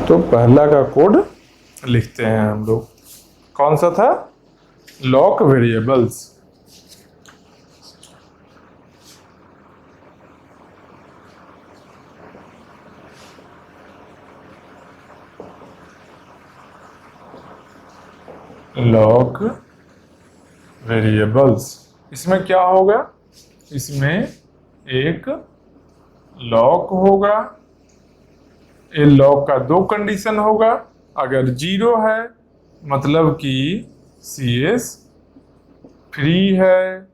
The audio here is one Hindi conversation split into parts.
तो पहला का कोड लिखते हैं हम लोग। कौन सा था? Lock variables. लॉक वेरिएबल्स, इसमें क्या होगा? इसमें एक लॉक होगा। ये लॉक का दो कंडीशन होगा। अगर 0 है मतलब कि CS फ्री है,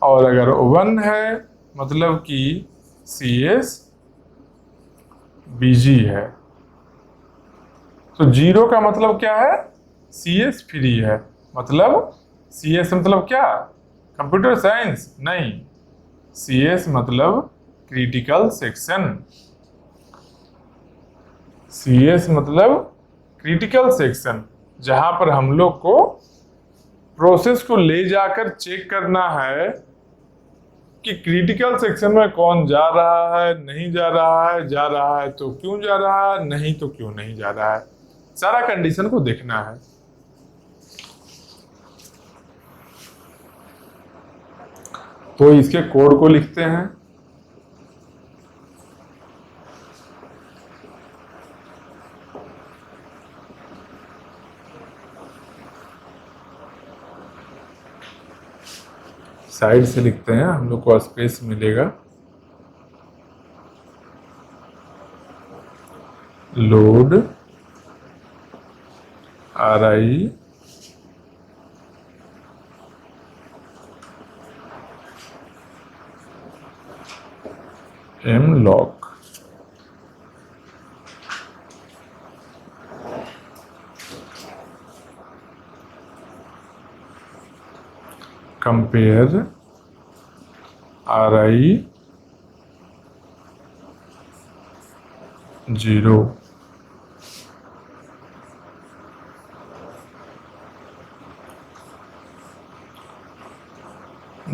और अगर 1 है मतलब कि CS बिजी है। तो 0 का मतलब क्या है? CS फ्री है। मतलब CS मतलब क्या? कंप्यूटर साइंस नहीं, CS मतलब क्रिटिकल सेक्शन। CS मतलब क्रिटिकल सेक्शन, जहां पर हम लोग को प्रोसेस को ले जाकर चेक करना है कि क्रिटिकल सेक्शन में कौन जा रहा है, नहीं जा रहा है, जा रहा है तो क्यों जा रहा है, नहीं तो क्यों नहीं जा रहा है। सारा कंडीशन को देखना है। तो इसके कोड को लिखते हैं। साइड से लिखते हैं, हम लोग को स्पेस मिलेगा। Load RI M lock. Compare RI 0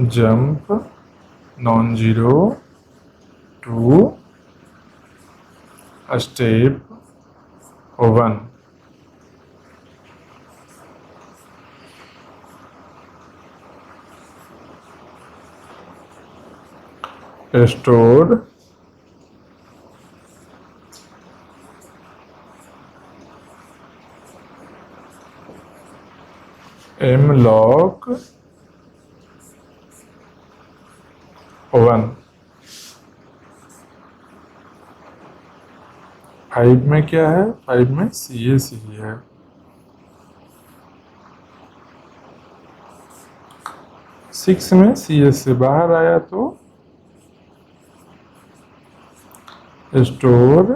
jump non zero to step 1। Store M lock 1। 5 में क्या है? 5 में CS ही है। सिक्स में CS से बाहर आया तो स्टोर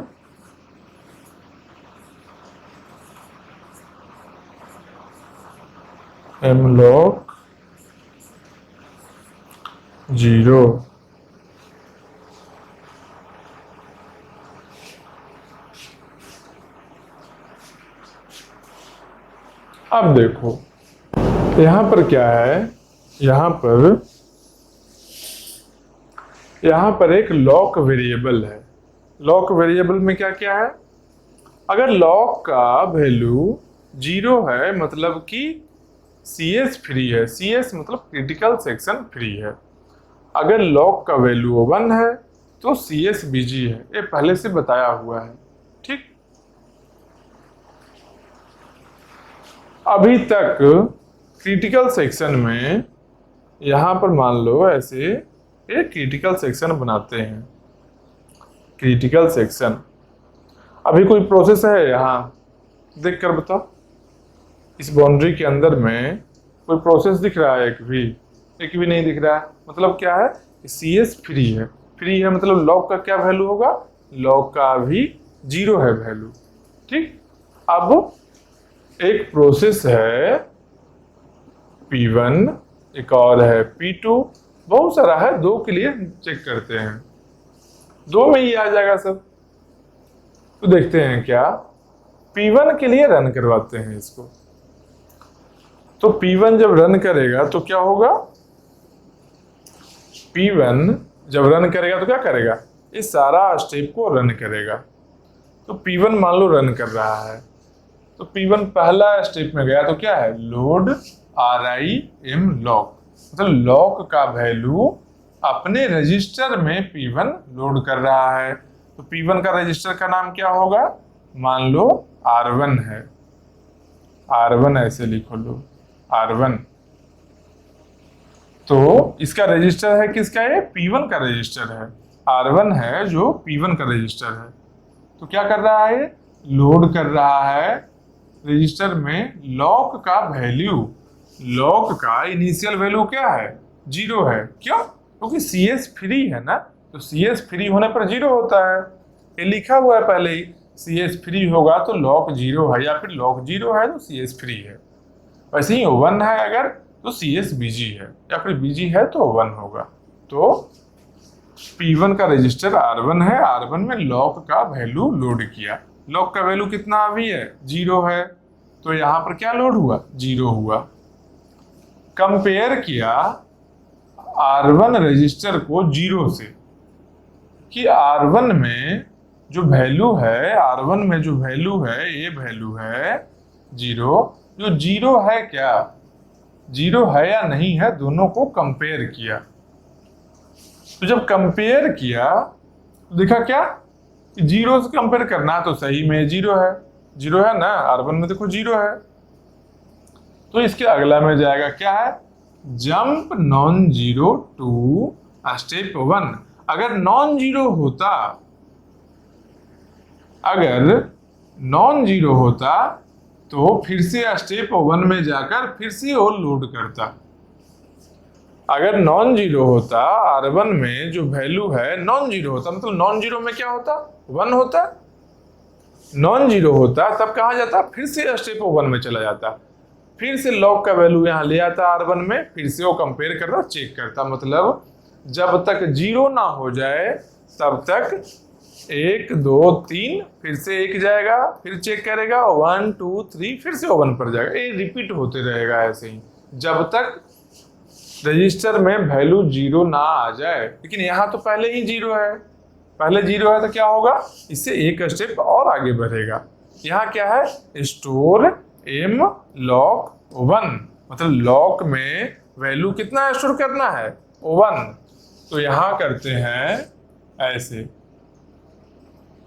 M लॉक 0। अब देखो यहां पर क्या है, यहां पर एक लॉक वेरिएबल है। लॉक वेरिएबल में क्या क्या है? अगर लॉक का वैल्यू 0 है मतलब कि CS फ्री है। CS मतलब क्रिटिकल सेक्शन फ्री है। अगर लॉक का वैल्यू 1 है तो CS बिजी है। ये पहले से बताया हुआ है। ठीक, अभी तक क्रिटिकल सेक्शन में यहां पर मान लो ऐसे एक क्रिटिकल सेक्शन बनाते हैं। क्रिटिकल सेक्शन, अभी कोई प्रोसेस है यहाँ? देख कर बताओ, इस बाउंड्री के अंदर में कोई प्रोसेस दिख रहा है? एक भी नहीं दिख रहा है। मतलब क्या है? CS फ्री है। फ्री है मतलब लॉक का क्या वैल्यू होगा? लॉक का भी 0 है वैल्यू। ठीक, अब एक प्रोसेस है P1, एक और है P2, बहुत सारा है। 2 के लिए चेक करते हैं, 2 में ही आ जाएगा सब। तो देखते हैं क्या, P1 के लिए रन करवाते हैं इसको। तो P1 जब रन करेगा तो क्या होगा? P1 जब रन करेगा तो क्या करेगा? इस सारा स्टेप को रन करेगा। तो P1 मान लो रन कर रहा है, तो P1 पहला स्टेप में गया तो क्या है, लोड RIM लॉक, मतलब लॉक का वैल्यू अपने रजिस्टर में P1 लोड कर रहा है। तो P1 का रजिस्टर का नाम क्या होगा, मान लो R1 है, R1 ऐसे लिखो लो, R1। तो इसका रजिस्टर है किसका, ये P1 का रजिस्टर है, R1 है जो P1 का रजिस्टर है। तो क्या कर रहा है, लोड कर रहा है रजिस्टर में लॉक का वैल्यू, लॉक का इनिशियल वैल्यू क्या है, 0 है। क्यों, क्योंकि CS फ्री है ना, तो CS फ्री होने पर 0 होता है, ये लिखा हुआ है पहले ही, CS फ्री होगा तो लॉक 0 है, या फिर लॉक 0 है तो CS फ्री है। वैसे ही 1 है अगर तो CS बिजी है, या फिर बिजी है तो 1 होगा। तो P1 का रजिस्टर R1 है, R1 में लॉक का वैल्यू लोड किया, लॉक का वैल्यू कितना अभी है, 0 है, तो यहाँ पर क्या लोड हुआ, 0 हुआ। कंपेयर किया R1 रजिस्टर को 0 से, कि R1 में जो वैल्यू है, R1 में जो वैल्यू है, ये वैल्यू है 0, जो 0 है क्या, 0 है या नहीं है, दोनों को कंपेयर किया। तो जब कंपेयर किया तो देखा क्या, 0 से कंपेयर करना तो सही में 0 है, 0 है ना, R1 में देखो 0 है। तो इसके अगला में जाएगा क्या है, jump non zero to step 1। अगर नॉन जीरो होता, अगर नॉन जीरो होता तो फिर से स्टेप 1 में जाकर फिर से वो लोड करता। अगर नॉन जीरो होता, R1 में जो वैल्यू है नॉन जीरो होता, मतलब नॉन जीरो में क्या होता, 1 होता, नॉन जीरो होता तब कहाँ जाता, फिर से स्टेप 1 में चला जाता, फिर से लॉक का वैल्यू यहाँ ले आता R1 में, फिर से वो कंपेयर करता, चेक करता, मतलब जब तक 0 ना हो जाए तब तक 1 2 3 फिर से 1 जाएगा, फिर चेक करेगा 1 2 3 फिर से 1 पर जाएगा, ये रिपीट होते रहेगा ऐसे ही जब तक रजिस्टर में वैल्यू 0 ना आ जाए। लेकिन यहाँ तो पहले ही 0 है, पहले 0 है तो क्या होगा, इससे एक स्टेप और आगे बढ़ेगा। यहाँ क्या है, स्टोर एम लॉक 1, मतलब लॉक में वैल्यू कितना स्टोर करना है, 1। तो यहाँ करते हैं ऐसे,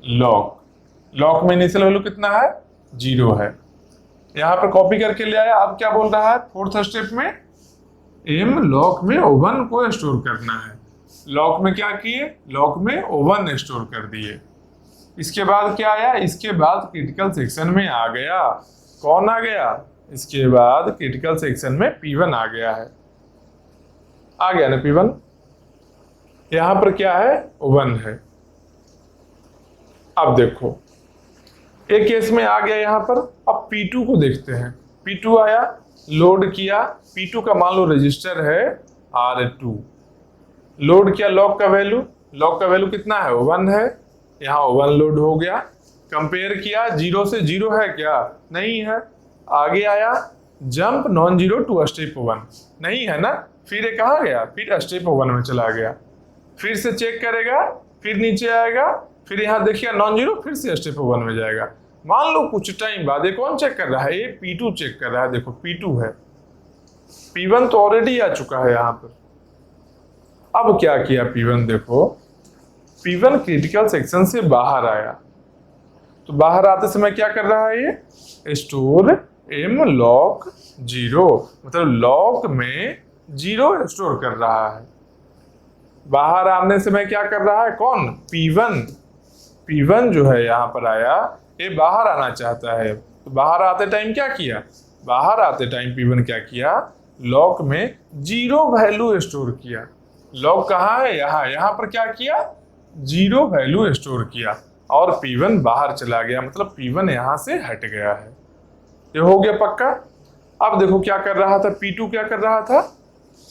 लॉक, लॉक में इनिशियल वैल्यू कितना है, 0 है, यहाँ पर कॉपी करके ले आया। अब क्या बोल रहा है, फोर्थ स्टेप में एम लॉक में 1 को स्टोर करना है। लॉक में क्या किए, लॉक में 1 स्टोर कर दिए। इसके बाद क्या आया, इसके बाद क्रिटिकल सेक्शन में आ गया, कौन आ गया, इसके बाद क्रिटिकल सेक्शन में P1 आ गया है, आ गया ना P1। यहां पर क्या है, 1 है। अब देखो एक केस में आ गया यहां पर। अब P2 को देखते हैं, P2 आया, लोड किया, P2 का मान लो रजिस्टर है R2, लोड किया लॉक का वैल्यू, लॉक का वैल्यू कितना है, 1 है, यहाँ 1 लोड हो गया। कंपेयर किया 0 से, 0 है क्या, नहीं है, आगे आया jump non zero to step 1, नहीं है ना, फिर ये कहाँ गया, फिर स्टेप 1 में चला गया, फिर से चेक करेगा, फिर नीचे आएगा, फिर यहाँ देखिए नॉन जीरो, फिर से स्टेप 1 में जाएगा। मान लो कुछ टाइम बाद ये कौन चेक कर रहा है, ये P2 चेक कर रहा है, देखो P2 है, P1 तो ऑलरेडी आ चुका है यहाँ पर। अब क्या किया P1, देखो P1 क्रिटिकल सेक्शन से बाहर आया, तो बाहर आते समय क्या कर रहा है, ये स्टोर एम लॉक 0, मतलब लॉक में 0 स्टोर कर रहा है। बाहर आने समय क्या कर रहा है, कौन, P1 जो है यहाँ पर आया, ये बाहर आना चाहता है। तो बाहर आते टाइम क्या किया, बाहर आते टाइम P1 क्या किया, लॉक में 0 वैल्यू स्टोर किया। लॉक कहाँ है, यहाँ पर क्या किया, 0 वैल्यू स्टोर किया और P1 बाहर चला गया, मतलब P1 यहाँ से हट गया है। ये हो गया पक्का। अब देखो क्या कर रहा था P2, क्या कर रहा था,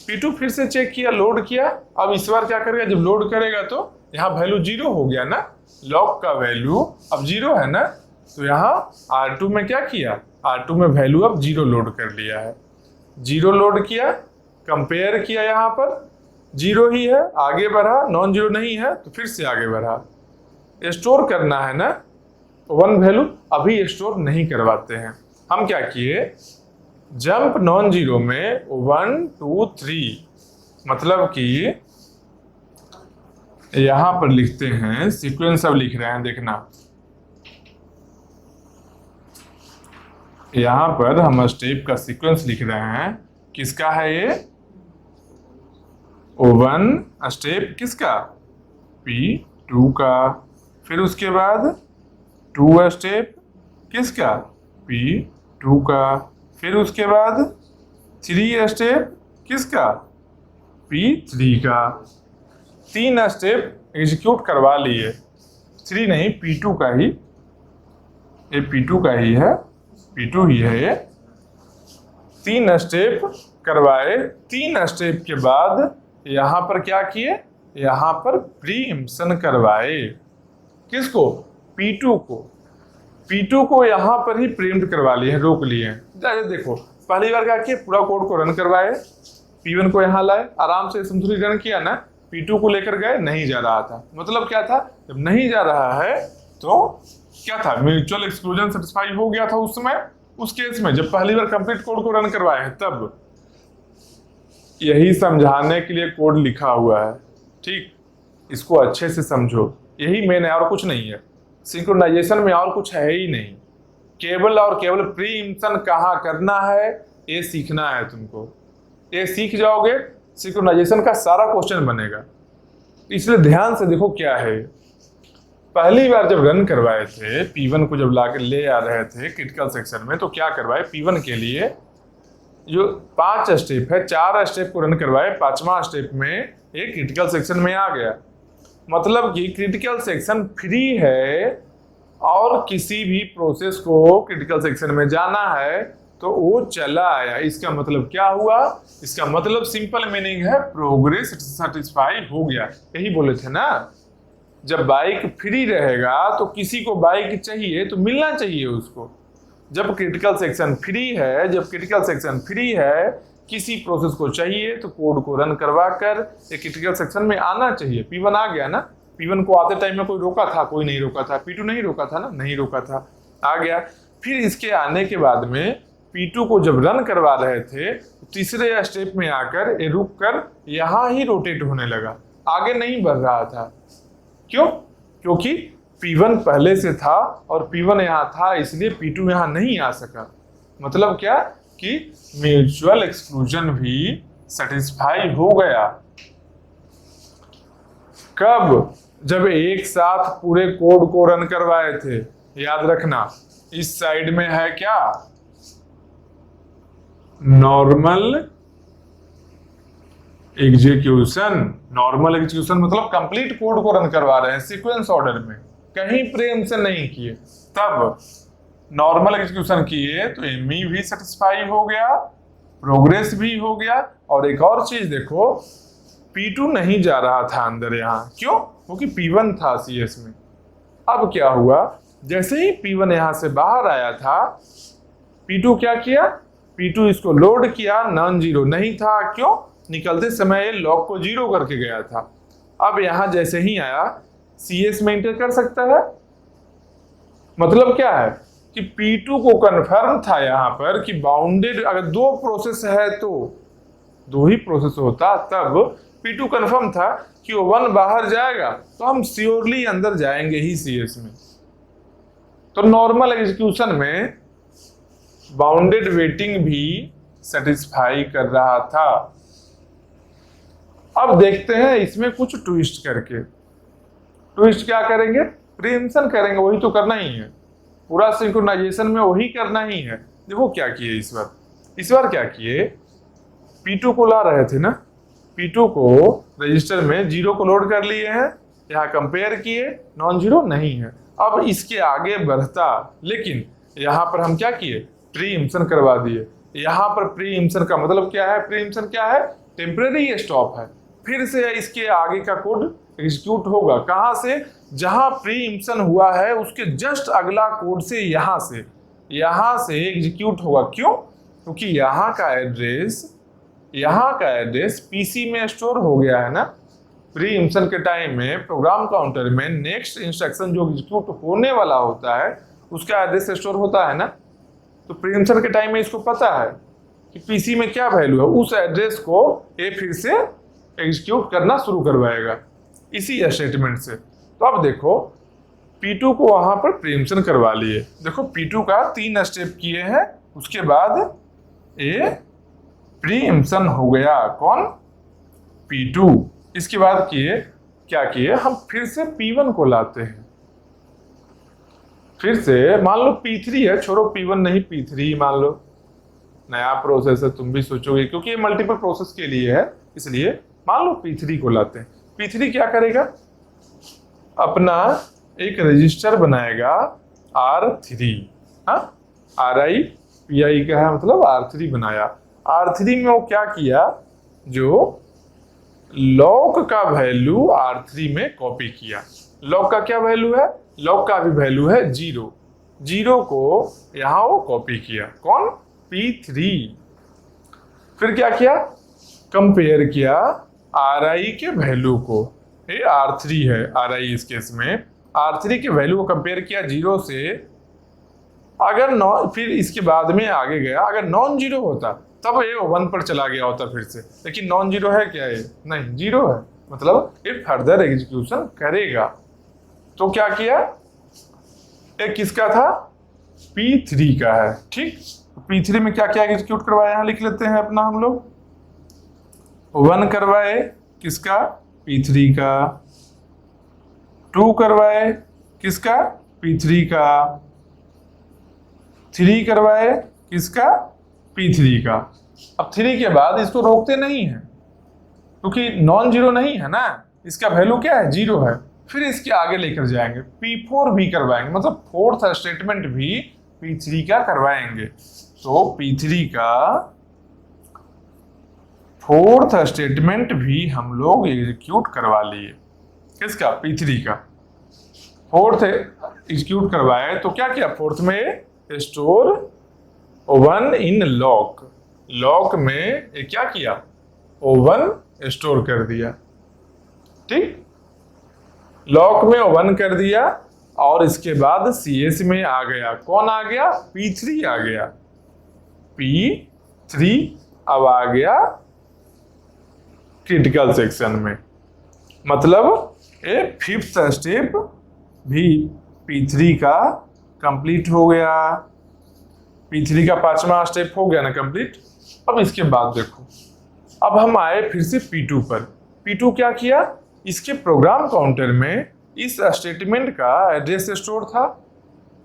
P2 फिर से चेक किया, लोड किया। अब इस बार क्या करेगा, जब लोड करेगा तो यहाँ वैल्यू 0 हो गया ना, लॉक का वैल्यू अब 0 है ना, तो यहाँ R2 में क्या किया, R2 में वैल्यू अब 0 लोड कर लिया है। 0 लोड किया, कंपेयर किया, यहाँ पर 0 ही है, आगे बढ़ा, नॉन जीरो नहीं है तो फिर से आगे बढ़ा। स्टोर करना है ना, O1 वैल्यू अभी स्टोर नहीं करवाते हैं। हम क्या किए, जंप नॉन जीरो में 1 2 3, मतलब कि यहां पर लिखते हैं सीक्वेंस, अब लिख रहे हैं, देखना यहां पर हम स्टेप का सीक्वेंस लिख रहे हैं। किसका है ये, O1 स्टेप किसका, P2 का, फिर उसके बाद 2 स्टेप किसका, P2 का, फिर उसके बाद 3 स्टेप किसका, P3 का। 3 स्टेप एग्जीक्यूट करवा लिए, 3 नहीं P2 का ही, ये P2 का ही है, P2 ही है ये। 3 स्टेप करवाए, 3 स्टेप के बाद यहां पर क्या किए, यहां पर प्रीएम्पशन करवाए। किसको, P2 को। P2 को यहां पर ही प्रीएम्प्ट करवा लिए, रोक लिए। देखो पहली बार क्या किए, पूरा कोड को रन करवाए, P1 को यहां लाए, आराम से सिंपली रन किया ना, P2 को लेकर गए, नहीं जा रहा था। मतलब क्या था, जब नहीं जा रहा है तो क्या था, म्यूचुअल एक्सक्लूजन सेटिस्फाई हो गया था उस समय, उस केस में जब पहली बार कंप्लीट कोड को रन करवाए हैं तब। यही समझाने के लिए कोड लिखा हुआ है, ठीक, इसको अच्छे से समझो, यही मेन है और कुछ नहीं है। सिंक्रोनाइजेशन में और कुछ है ही नहीं, केवल और केवल प्रीएम्पशन कहाँ करना है ये सीखना है तुमको। ये सीख जाओगे सिंक्रोनाइजेशन का सारा क्वेश्चन बनेगा। इसलिए ध्यान से देखो क्या है। पहली बार जब रन करवाए थे, P1 को जब लाके ले आ रहे थे क्रिटिकल सेक्शन में, तो क्या करवाए, P1 के लिए जो 5 स्टेप है, 4 स्टेप को रन करवाए, 5वां स्टेप में ये क्रिटिकल सेक्शन में आ गया। मतलब कि क्रिटिकल सेक्शन फ्री है और किसी भी प्रोसेस को क्रिटिकल सेक्शन में जाना है तो वो चला आया। इसका मतलब क्या हुआ, इसका मतलब सिंपल मीनिंग है प्रोग्रेस सेटिस्फाई हो गया। यही बोले थे ना, जब बाइक फ्री रहेगा तो किसी को बाइक चाहिए तो मिलना चाहिए उसको। जब क्रिटिकल सेक्शन फ्री है, जब क्रिटिकल सेक्शन फ्री है, किसी प्रोसेस को चाहिए तो कोड को रन करवा कर एक क्रिटिकल सेक्शन में आना चाहिए। P1 आ गया ना, P1 को आते टाइम में कोई रोका था, कोई नहीं रोका था। P2 नहीं रोका था ना, नहीं रोका था, आ गया। फिर इसके आने के बाद में P2 को जब रन करवा रहे थे, तीसरे स्टेप में आकर ये रुक कर यहाँ ही रोटेट होने लगा, आगे नहीं बढ़ रहा था। क्यों, क्योंकि P1 पहले से था और P1 यहाँ था, इसलिए P2 यहाँ नहीं आ सका। मतलब क्या कि म्यूचुअल एक्सक्लूजन भी सेटिस्फाई हो गया। कब, जब एक साथ पूरे कोड को रन करवाए थे। याद रखना, इस साइड में है क्या, नॉर्मल एग्जीक्यूशन। नॉर्मल एग्जीक्यूशन मतलब कंप्लीट कोड को रन करवा रहे हैं सीक्वेंस ऑर्डर में, कहीं प्रीएम्पशन नहीं किए। तब नॉर्मल एग्जीक्यूशन किए तो एमई भी सेटिस्फाई हो गया, प्रोग्रेस भी हो गया। और एक और चीज देखो, P2 नहीं जा रहा था अंदर यहाँ, क्यों, क्योंकि P1 था CS में। अब क्या हुआ, जैसे ही P1 यहाँ से बाहर आया था, P2 क्या किया, P2 इसको लोड किया, नॉन जीरो नहीं था, क्यों, निकलते समय लॉक को जीरो करके गया था। अब यहां जैसे ही आया CS में इंटर कर सकता है। मतलब क्या है कि P2 को कंफर्म था यहां पर कि बाउंडेड, अगर 2 प्रोसेस है तो 2 ही प्रोसेस होता, तब P2 कंफर्म था कि O1 बाहर जाएगा तो हम श्योरली अंदर जाएंगे ही CS में। तो नॉर्मल एग्जीक्यूशन में बाउंडेड वेटिंग भी सेटिस्फाई कर रहा था। अब देखते हैं इसमें कुछ ट्विस्ट करके। ट्विस्ट क्या करेंगे, प्रीएम्पशन करेंगे, वही तो करना ही है, पूरा सिंक्रोनाइजेशन में वही करना ही है। देखो क्या किए इस बार क्या किए, P2 को ला रहे थे ना, P2 को रजिस्टर में 0 को लोड कर लिए हैं, यहाँ कंपेयर किए, नॉन जीरो नहीं है। अब इसके आगे बढ़ता, लेकिन यहाँ पर हम क्या किए, प्रीएम्पशन करवा दिए। यहाँ पर प्रीएम्पशन का मतलब क्या है, प्रीएम्पशन क्या है, टेम्परेरी स्टॉप है। फिर से इसके आगे का कोड एग्जीक्यूट होगा, कहां से, जहां प्रीएम्पशन हुआ है उसके जस्ट अगला कोड से यहां से एग्जीक्यूट होगा। क्यों, क्योंकि यहाँ का एड्रेस पीसी में स्टोर हो गया है ना, प्रीएम्पशन के टाइम में प्रोग्राम काउंटर में नेक्स्ट इंस्ट्रक्शन जो एग्जीक्यूट होने वाला होता है उसका एड्रेस स्टोर होता है ना। तो प्रीएम्पशन के टाइम में इसको पता है कि पीसी में क्या वैल्यू है, उस एड्रेस को ये फिर से एग्जीक्यूट करना शुरू करवाएगा इसी स्टेटमेंट से। तो अब देखो P2 को वहां पर प्रीएम्पशन करवा लिए। देखो P2 का 3 स्टेप किए हैं, उसके बाद ये प्रीएम्पशन हो गया। कौन? P2। इसके बाद क्या किए हम फिर से P1 को लाते हैं। फिर से मान लो P3 है, छोड़ो P1 नहीं P3 मान लो, नया प्रोसेस है, तुम भी सोचोगे क्योंकि ये मल्टीपल प्रोसेस के लिए है, इसलिए मान लो P3 को लाते हैं। P3 क्या करेगा? अपना एक रजिस्टर बनाएगा R3। हाँ, RI PI का है मतलब R3 बनाया। R3 में वो क्या किया, जो लॉग का वैल्यू R3 में कॉपी किया। लॉग का क्या वैल्यू है? लॉग का भी वैल्यू है 0। 0 को यहां वो कॉपी किया। कौन? P3। फिर क्या किया? कंपेयर किया RI के वैल्यू को। ये R3 है, RI इस केस में R3 के वैल्यू को कंपेयर किया 0 से। अगर फिर इसके बाद में आगे गया, अगर नॉन जीरो होता तब ये 1 पर चला गया होता फिर से, लेकिन नॉन जीरो है क्या? ये नहीं, 0 है, मतलब ये फर्दर एग्जीक्यूशन करेगा। तो क्या किया? ये किसका था? P3 का है। ठीक, P3 में क्या क्या एग्जीक्यूट करवाया, यहां लिख लेते हैं अपना हम लोग। 1 करवाए किसका? P3 का। 2 करवाए किसका? P3 का। 3 करवाए किसका? P3 का। अब 3 के बाद इसको रोकते नहीं है क्योंकि नॉन जीरो नहीं है ना, इसका वैल्यू क्या है? 0 है। फिर इसके आगे लेकर जाएंगे, P4 भी करवाएंगे, मतलब 4th स्टेटमेंट भी P3 का करवाएंगे। तो P3 का 4th स्टेटमेंट भी हम लोग एग्जीक्यूट करवा लिए। किसका? P3 का। 4th एग्जीक्यूट करवाए तो क्या किया? 4th में स्टोर 1 इन लॉक। लॉक में क्या किया? 1 स्टोर कर दिया। ठीक, लॉक में 1 कर दिया और इसके बाद CS में आ गया। कौन आ गया? P3 आ गया। P3 अब आ गया क्रिटिकल सेक्शन में, मतलब ये 5th स्टेप भी P3 का कंप्लीट हो गया। P3 का 5वां स्टेप हो गया ना कंप्लीट। अब इसके बाद देखो, अब हम आए फिर से P2 पर। P2 क्या किया? इसके प्रोग्राम काउंटर में इस स्टेटमेंट का एड्रेस स्टोर था,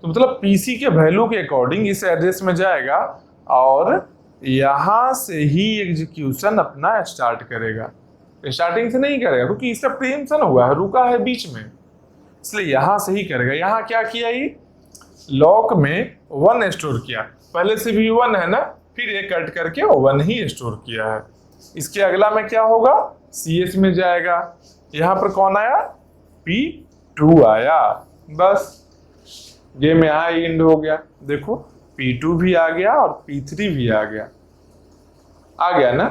तो मतलब PC के वैल्यू के अकॉर्डिंग इस एड्रेस में जाएगा और यहां से ही एग्जीक्यूशन अपना स्टार्ट करेगा। स्टार्टिंग से नहीं करेगा क्योंकि इसका प्रीएम्पशन हुआ है, रुका है बीच में, इसलिए यहां से ही करेगा। यहां क्या किया? ये लॉक में 1 स्टोर किया, पहले से भी 1 है ना, फिर ये कट करके 1 ही स्टोर किया है। इसके अगला में क्या होगा? CS में जाएगा। यहां पर कौन आया? P2 आया। बस गेम यहां एंड हो गया। देखो P2 भी आ गया और P3 भी आ गया ना।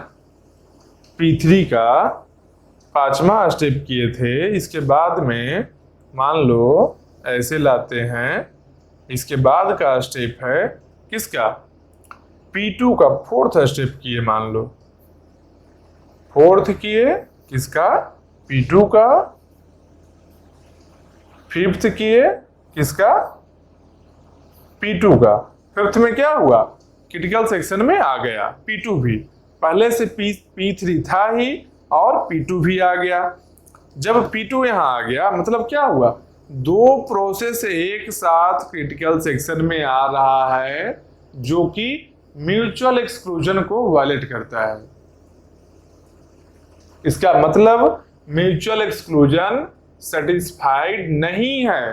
P3 का 5वां स्टेप किए थे, इसके बाद में मान लो ऐसे लाते हैं। इसके बाद का स्टेप है किसका? P2 का 4th स्टेप किए, मान लो 4th किए किसका? P2 का। 5th किए किसका? P2 का। 5th में क्या हुआ? क्रिटिकल सेक्शन में आ गया P2 भी, पहले से P3 था ही और P2 भी आ गया। जब P2 यहां आ गया मतलब क्या हुआ? 2 प्रोसेस एक साथ क्रिटिकल सेक्शन में आ रहा है जो कि म्यूचुअल एक्सक्लूजन को वायलेट करता है। इसका मतलब म्यूचुअल एक्सक्लूजन सेटिस्फाइड नहीं है।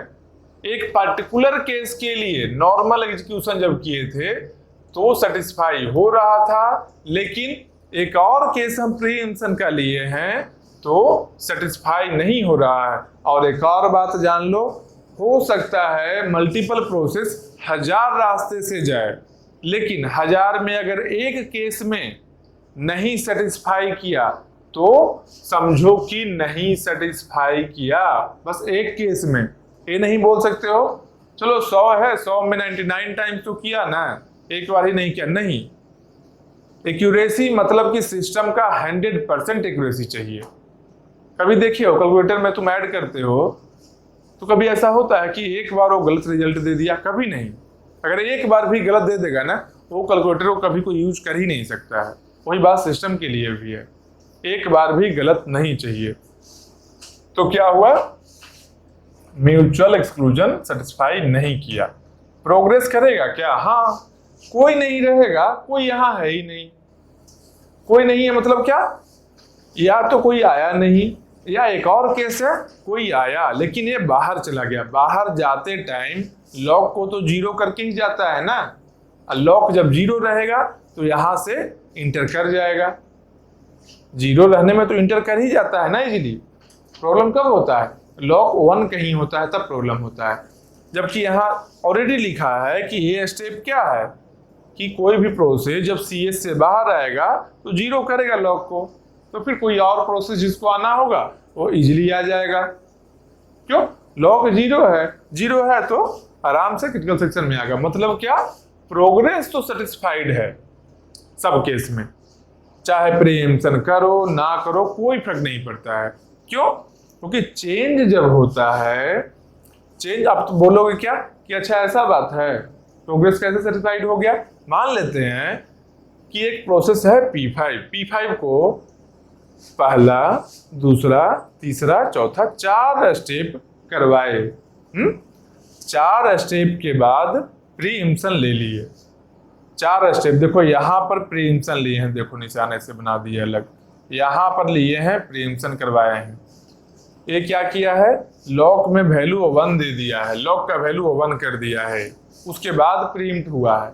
एक पर्टिकुलर केस के लिए नॉर्मल एग्जीक्यूशन जब किए थे तो सेटिस्फाई हो रहा था, लेकिन एक और केस हम प्रीएम्पशन का लिए हैं तो सेटिस्फाई नहीं हो रहा है। और एक और बात जान लो, हो सकता है मल्टीपल प्रोसेस 1000 रास्ते से जाए, लेकिन 1000 में अगर एक केस में नहीं सेटिस्फाई किया तो समझो कि नहीं सेटिस्फाई किया। बस एक केस में ये नहीं बोल सकते हो चलो 100 है 100 में 99 टाइम्स तो किया ना, एक बार ही नहीं किया, नहीं। एक्यूरेसी मतलब कि सिस्टम का 100% एक्यूरेसी चाहिए। कभी देखिए हो कैलकुलेटर में तुम ऐड करते हो तो कभी ऐसा होता है कि एक बार वो गलत रिजल्ट दे दिया, कभी नहीं। अगर एक बार भी गलत दे देगा ना, वो कैलकुलेटर को कभी कोई यूज कर ही नहीं सकता है। वही बात सिस्टम के लिए भी है, एक बार भी गलत नहीं चाहिए। तो क्या हुआ, म्यूचुअल एक्सक्लूजन सेटिस्फाई नहीं किया। प्रोग्रेस करेगा क्या, हाँ कोई नहीं रहेगा, कोई यहां है ही नहीं। कोई नहीं है मतलब क्या, या तो कोई आया नहीं, या एक और केस है कोई आया लेकिन ये बाहर चला गया। बाहर जाते टाइम लॉक को तो जीरो करके ही जाता है ना, लॉक जब जीरो रहेगा तो यहां से इंटर कर जाएगा। जीरो रहने में तो इंटर कर ही जाता है ना इजीली। प्रॉब्लम कब होता है, लॉक 1 कहीं होता है तब प्रॉब्लम होता है। जबकि यहाँ ऑलरेडी लिखा है कि ये स्टेप क्या है कि कोई भी प्रोसेस जब CS से बाहर आएगा तो जीरो करेगा लॉक को, तो फिर कोई और प्रोसेस जिसको आना होगा वो इजीली आ जाएगा। क्यों, लॉक जीरो है तो आराम से क्रिटिकल सेक्शन में आएगा। मतलब क्या, प्रोग्रेस तो सेटिस्फाइड है सब केस में, चाहे प्रीएम्पशन करो ना करो कोई फर्क नहीं पड़ता है। क्यों, क्योंकि चेंज जब होता है, चेंज आप तो बोलोगे क्या कि अच्छा ऐसा बात है, प्रोग्रेस कैसे सेटिस्फाइड हो गया। मान लेते हैं कि एक प्रोसेस है P5 को पहला, दूसरा, तीसरा, चौथा 4 स्टेप करवाए। 4 स्टेप के बाद प्रीएम्पशन ले लिए। 4 स्टेप देखो यहाँ पर प्रीएम्पशन लिए हैं, देखो निशान ऐसे बना दिए अलग, यहाँ पर लिए हैं प्रीएम्पशन करवाए हैं। ये क्या किया है, लॉक में वैल्यू 1 दे दिया है, लॉक का वैल्यू 1 कर दिया है, उसके बाद प्रीएम्प्ट हुआ है।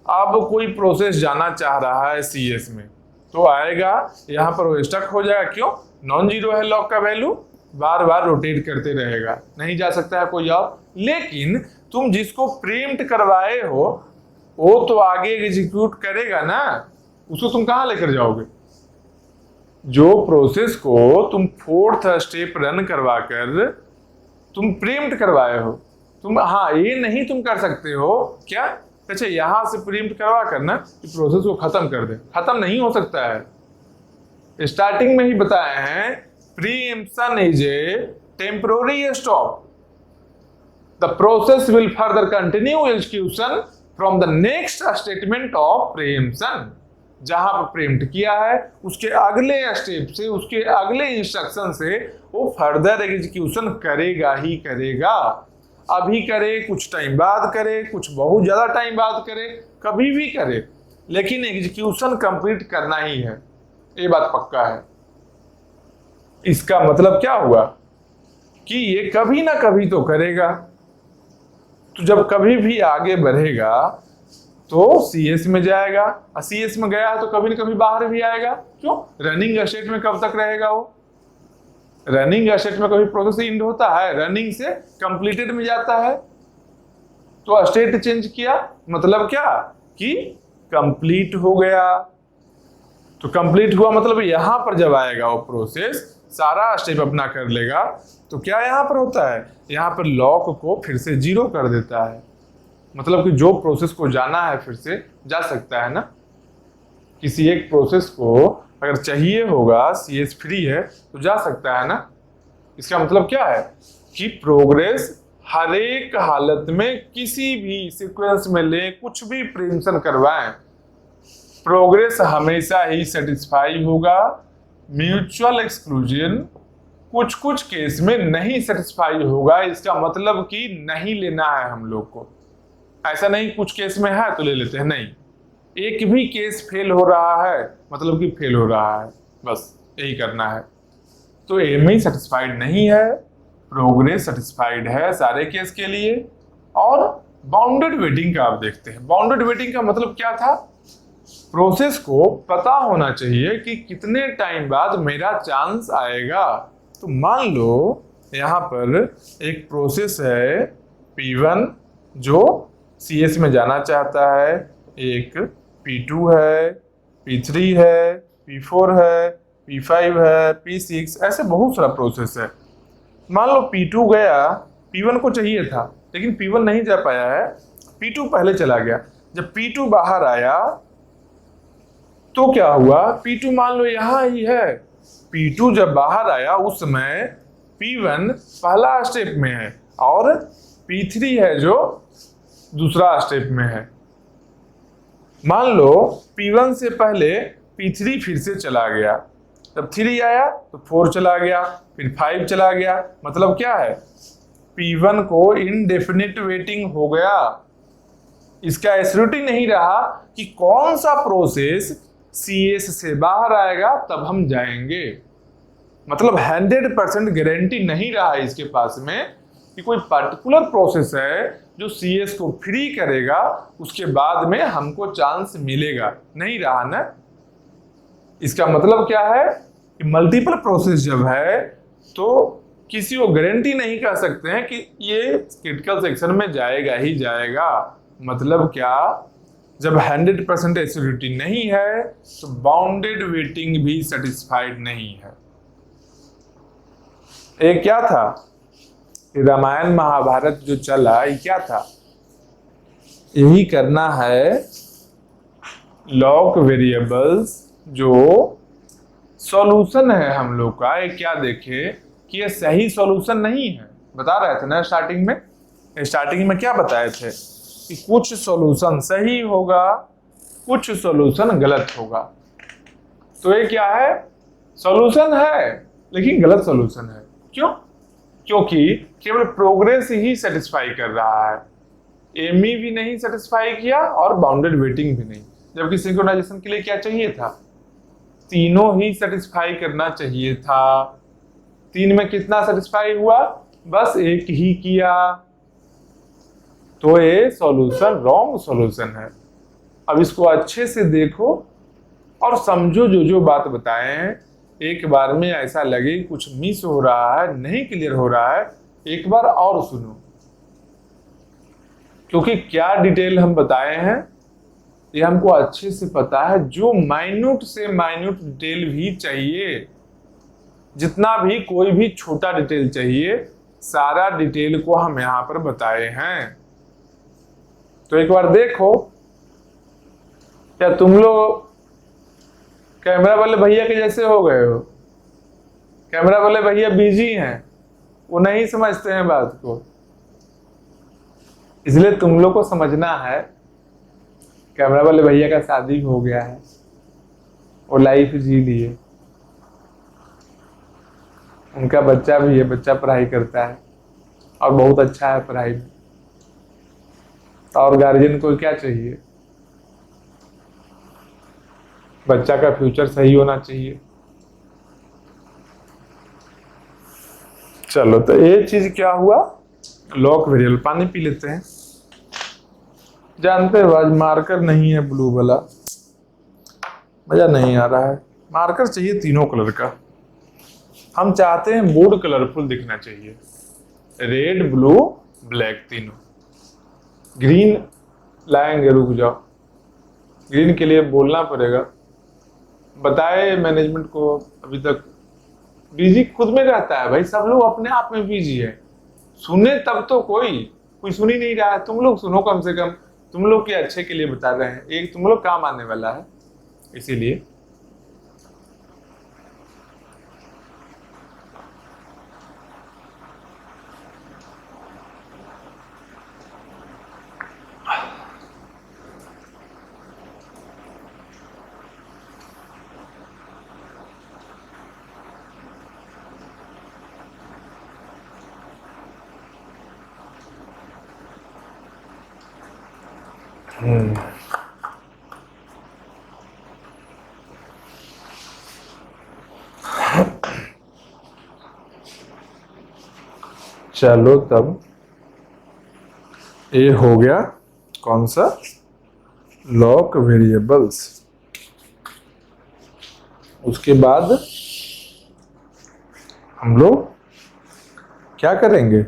अब कोई प्रोसेस जाना चाह रहा है CS में तो आएगा, यहाँ पर वो स्टक हो जाएगा। क्यों, नॉन जीरो है लॉक का वैल्यू, बार बार रोटेट करते रहेगा, नहीं जा सकता है कोई और। लेकिन तुम जिसको प्रीएम्प्ट करवाए हो वो तो आगे एग्जीक्यूट करेगा ना, उसको तुम कहाँ लेकर जाओगे। जो प्रोसेस को तुम 4th स्टेप रन करवा कर तुम प्रीएम्प्ट करवाए हो, तुम हाँ ये नहीं तुम कर सकते हो क्या, अच्छा यहां से प्रीएम्प्ट करवा कर ना प्रोसेस को खत्म कर दे, खत्म नहीं हो सकता है। स्टार्टिंग में ही बताए हैं preemption is a temporary stop, the process will further continue execution from the next statement of preemption. जहां पर प्रीएम्प्ट किया है उसके अगले स्टेप से, उसके अगले इंस्ट्रक्शन से वो फर्दर एग्जीक्यूशन करेगा ही करेगा। अभी करे, कुछ टाइम बाद करे, कुछ बहुत ज्यादा टाइम बाद करे, कभी भी करे, लेकिन एग्जीक्यूशन कंप्लीट करना ही है, ये बात पक्का है। इसका मतलब क्या हुआ कि ये कभी ना कभी तो करेगा। तो जब कभी भी आगे बढ़ेगा तो CS में जाएगा, और CS में गया है तो कभी ना कभी बाहर भी आएगा। क्यों, रनिंग स्टेट में कब तक रहेगा वो, रनिंग स्टेट में कभी प्रोसेस एंड होता है, रनिंग से कंप्लीटेड में जाता है। तो स्टेट चेंज किया मतलब क्या कि कंप्लीट हो गया। तो कंप्लीट हुआ मतलब यहां पर जब आएगा वो प्रोसेस सारा स्टेप अपना कर लेगा, तो क्या यहां पर होता है, यहां पर लॉक को फिर से जीरो कर देता है। मतलब कि जो प्रोसेस को जाना है फिर से जा सकता है ना। किसी एक प्रोसेस को अगर चाहिए होगा, CS फ्री है तो जा सकता है ना। इसका मतलब क्या है कि प्रोग्रेस हर एक हालत में किसी भी सीक्वेंस में ले, कुछ भी प्रीएम्पशन करवाएं, प्रोग्रेस हमेशा ही सेटिस्फाई होगा। म्यूचुअल एक्सक्लूजन कुछ कुछ केस में नहीं सेटिस्फाई होगा, इसका मतलब कि नहीं लेना है हम लोग को। ऐसा नहीं कुछ केस में है तो ले लेते हैं, नहीं, एक भी केस फेल हो रहा है मतलब कि फेल हो रहा है, बस यही करना है। तो एम सेटिस्फाइड नहीं है, प्रोग्रेस सेटिस्फाइड है सारे केस के लिए। और बाउंडेड वेटिंग का आप देखते हैं, बाउंडेड वेटिंग का मतलब क्या था, प्रोसेस को पता होना चाहिए कि कितने टाइम बाद मेरा चांस आएगा। तो मान लो यहाँ पर एक प्रोसेस है P1 जो CS में जाना चाहता है, एक P2 है, P3 है, P4 है, P5 है, P6, ऐसे बहुत सारा प्रोसेस है। मान लो P2 गया, P1 को चाहिए था लेकिन P1 नहीं जा पाया है, P2 पहले चला गया। जब P2 बाहर आया तो क्या हुआ, P2 मान लो यहां ही है, P2 जब बाहर आया उस समय P1 पहला स्टेप में है और P3 है जो दूसरा स्टेप में है। मान लो P1 से पहले P3 फिर से चला गया, तब 3 आया तो 4 चला गया, फिर 5 चला गया। मतलब क्या है, P1 को इनडेफिनिट वेटिंग हो गया। इसका एश्योरिटी नहीं रहा कि कौन सा प्रोसेस CS से बाहर आएगा तब हम जाएंगे। मतलब 100% गारंटी नहीं रहा इसके पास में कि कोई पर्टिकुलर प्रोसेस है जो CS को फ्री करेगा, उसके बाद में हमको चांस मिलेगा, नहीं रहा ना। इसका मतलब क्या है कि मल्टीपल प्रोसेस जब है तो किसी को गारंटी नहीं कर सकते हैं कि ये क्रिटिकल सेक्शन में जाएगा ही जाएगा। मतलब क्या, जब 100% एश्योरिटी नहीं है तो बाउंडेड वेटिंग भी सेटिस्फाइड नहीं है। एक क्या था, रामायण महाभारत जो चला ये क्या था, यही करना है। लॉक वेरिएबल्स जो सॉल्यूशन है हम लोग का, ये क्या देखे कि ये सही सॉल्यूशन नहीं है। बता रहे थे ना स्टार्टिंग में क्या बताए थे कि कुछ सॉल्यूशन सही होगा, कुछ सॉल्यूशन गलत होगा। तो ये क्या है, सॉल्यूशन है लेकिन गलत सॉल्यूशन है। क्यों? क्योंकि केवल प्रोग्रेस ही सेटिस्फाई कर रहा है, एमई भी नहीं सेटिस्फाई किया और बाउंडेड वेटिंग भी नहीं। जबकि सिंक्रोनाइजेशन के लिए क्या चाहिए था, तीनों ही सेटिस्फाई करना चाहिए था। 3 में कितना सेटिस्फाई हुआ, बस एक ही किया। तो ये सॉल्यूशन रॉन्ग सॉल्यूशन है। अब इसको अच्छे से देखो और समझो, जो बात बताए हैं एक बार में ऐसा लगे कुछ मिस हो रहा है, नहीं क्लियर हो रहा है, एक बार और सुनो। क्योंकि क्या डिटेल हम बताए हैं ये हमको अच्छे से पता है। जो माइन्यूट से माइन्यूट डिटेल भी चाहिए, जितना भी कोई भी छोटा डिटेल चाहिए, सारा डिटेल को हम यहां पर बताए हैं। तो एक बार देखो, क्या तुम लोग कैमरा वाले भैया के जैसे हो गए हो? कैमरा वाले भैया बिजी हैं, वो नहीं समझते हैं बात को, इसलिए तुम लोग को समझना है। कैमरा वाले भैया का शादी हो गया है, वो लाइफ जी लिए, उनका बच्चा भी है, बच्चा पढ़ाई करता है और बहुत अच्छा है पढ़ाई में। और गार्जियन को क्या चाहिए, बच्चा का फ्यूचर सही होना चाहिए। चलो, तो ये चीज क्या हुआ, लॉक वेरिएबल। पानी पी लेते हैं। जानते हो आज मार्कर नहीं है ब्लू वाला, मजा नहीं आ रहा है। मार्कर चाहिए तीनों कलर का। हम चाहते हैं बोर्ड कलरफुल दिखना चाहिए, रेड ब्लू ब्लैक तीनों। ग्रीन लाएंगे, रुक जाओ, ग्रीन के लिए बोलना पड़ेगा। बताए मैनेजमेंट को, अभी तक बिजी खुद में रहता है भाई, सब लोग अपने आप में बिजी है। सुने तब तो कोई सुन ही नहीं रहा है। तुम लोग सुनो, कम से कम तुम लोग के अच्छे के लिए बता रहे हैं, एक तुम लोग काम आने वाला है इसीलिए। चलो, तब ये हो गया कौन सा, लॉक वेरिएबल्स। उसके बाद हम लोग क्या करेंगे,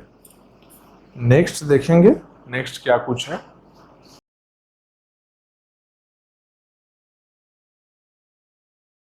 नेक्स्ट देखेंगे, नेक्स्ट क्या कुछ है।